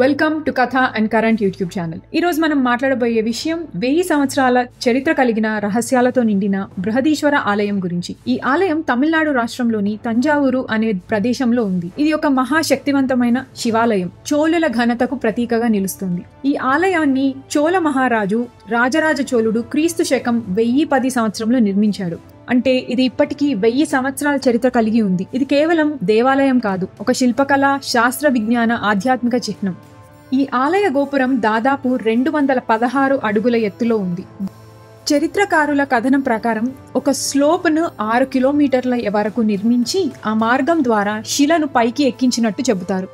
Welcome to కథ and current YouTube channel. ఈరోజు మనం మాట్లాడబోయే విషయం 1000 సంవత్సరాల చరిత్ర కలిగిన రహస్యాలతో నిండిన బృహదీశ్వర ఆలయం గురించి. ఈ ఆలయం తమిళనాడు రాష్ట్రంలోని తంజావూరు అనే ప్రదేశంలో ఉంది. ఇది ఒక మహాశక్తివంతమైన శివాలయం, చోళుల ఘనతకు ప్రతీకగా నిలుస్తుంది. ఈ ఆలయాన్ని చోళ మహారాజు రాజరాజ చోళుడు క్రీస్తు శకం 1010 సంవత్సరంలో నిర్మించాడు. అంటే ఇది ఇప్పటికీ 1000 సంవత్సరాల చరిత్ర కలిగి ఉంది. ఇది కేవలం దేవాలయం కాదు, ఒక శిల్పకళ, శాస్త్ర విజ్ఞాన, ఆధ్యాత్మిక చిహ్నం. ఈ ఆలయ గోపురం దాదాపు 216 అడుగుల ఎత్తులో ఉంది. చరిత్రకారుల కథనం ప్రకారం ఒక స్లోప్ను 6 కిలోమీటర్ల వరకు నిర్మించి ఆ మార్గం ద్వారా శిలను పైకి ఎక్కించినట్టు చెబుతారు.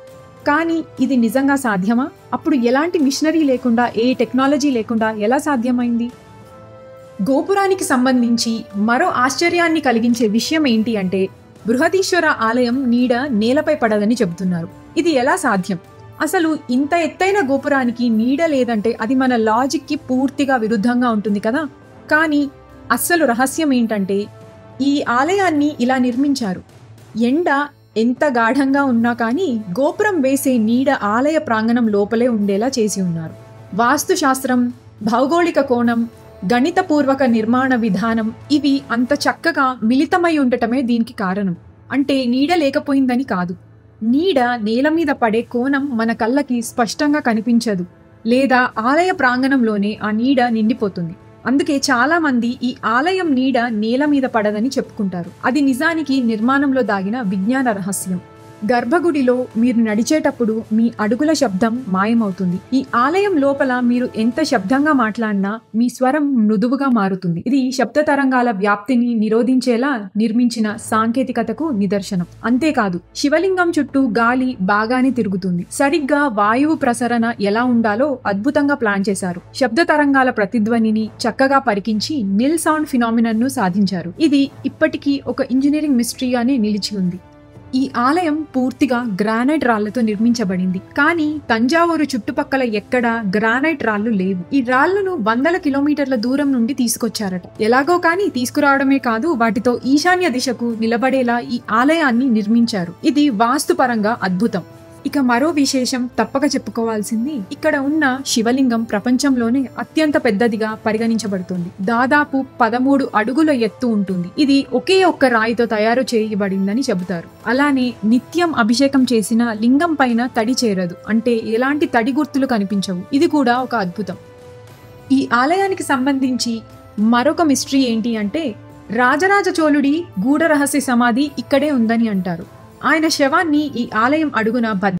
కానీ ఇది నిజంగా సాధ్యమా? అప్పుడు ఎలాంటి మిషనరీ లేకుండా, ఏ టెక్నాలజీ లేకుండా ఎలా సాధ్యమైంది? గోపురానికి సంబంధించి మరో ఆశ్చర్యాన్ని కలిగించే విషయం ఏంటి అంటే, బృహదీశ్వర ఆలయం నీడ నేలపై పడదని చెబుతున్నారు. ఇది ఎలా సాధ్యం? అసలు ఇంత ఎత్తైన గోపురానికి నీడ లేదంటే అది మన లాజిక్కి పూర్తిగా విరుద్ధంగా ఉంటుంది కదా. కానీ అస్సలు రహస్యం ఏంటంటే, ఈ ఆలయాన్ని ఇలా నిర్మించారు. ఎండ ఎంత గాఢంగా ఉన్నా కానీ గోపురం వేసే నీడ ఆలయ ప్రాంగణం లోపలే ఉండేలా చేసి ఉన్నారు. వాస్తుశాస్త్రం, భౌగోళిక కోణం, గణితపూర్వక నిర్మాణ విధానం ఇవి అంత చక్కగా మిళితమై ఉండటమే దీనికి కారణం. అంటే నీడ లేకపోయిందని కాదు, నీడ నేల మీద పడే కోణం మన కళ్ళకి స్పష్టంగా కనిపించదు, లేదా ఆలయ ప్రాంగణంలోనే ఆ నీడ నిండిపోతుంది. అందుకే చాలా మంది ఈ ఆలయం నీడ నేల మీద పడదని చెప్పుకుంటారు. అది నిజానికి నిర్మాణంలో దాగిన విజ్ఞాన రహస్యం. గర్భగుడిలో మీరు నడిచేటప్పుడు మీ అడుగుల శబ్దం మాయమవుతుంది. ఈ ఆలయం లోపల మీరు ఎంత శబ్దంగా మాట్లాడినా మీ స్వరం మృదువుగా మారుతుంది. ఇది శబ్ద తరంగాల వ్యాప్తిని నిరోధించేలా నిర్మించిన సాంకేతికతకు నిదర్శనం. అంతేకాదు, శివలింగం చుట్టూ గాలి బాగానే తిరుగుతుంది. సరిగ్గా వాయువు ప్రసరణ ఎలా ఉండాలో అద్భుతంగా ప్లాన్ చేశారు. శబ్ద తరంగాల ప్రతిధ్వనిని చక్కగా పరికించి నిల్ సౌండ్ ఫినామినన్ ను సాధించారు. ఇది ఇప్పటికీ ఒక ఇంజనీరింగ్ మిస్టరీగానే నిలిచి ఉంది. ఈ ఆలయం పూర్తిగా గ్రానైట్ రాళ్లతో నిర్మించబడింది. కానీ తంజావూరు చుట్టుపక్కల ఎక్కడా గ్రానైట్ రాళ్లు లేవు. ఈ రాళ్లను వందల కిలోమీటర్ల దూరం నుండి తీసుకొచ్చారట. ఎలాగో కానీ తీసుకురావడమే కాదు, వాటితో ఈశాన్య దిశకు నిలబడేలా ఈ ఆలయాన్ని నిర్మించారు. ఇది వాస్తుపరంగా అద్భుతం. ఇక మరో విశేషం తప్పక చెప్పుకోవాల్సింది, ఇక్కడ ఉన్న శివలింగం ప్రపంచంలోనే అత్యంత పెద్దదిగా పరిగణించబడుతుంది. దాదాపు 13 అడుగుల ఎత్తు ఉంటుంది. ఇది ఒకే ఒక్క రాయితో తయారు చేయబడిందని చెబుతారు. అలానే నిత్యం అభిషేకం చేసిన లింగం పైన తడి చేరదు, అంటే ఎలాంటి తడి గుర్తులు కనిపించవు. ఇది కూడా ఒక అద్భుతం. ఈ ఆలయానికి సంబంధించి మరొక మిస్టరీ ఏంటి అంటే, రాజరాజ చోళుడి గూఢ రహస్య సమాధి ఇక్కడే ఉందని అంటారు. ఆయన శవాన్ని ఈ ఆలయం అడుగున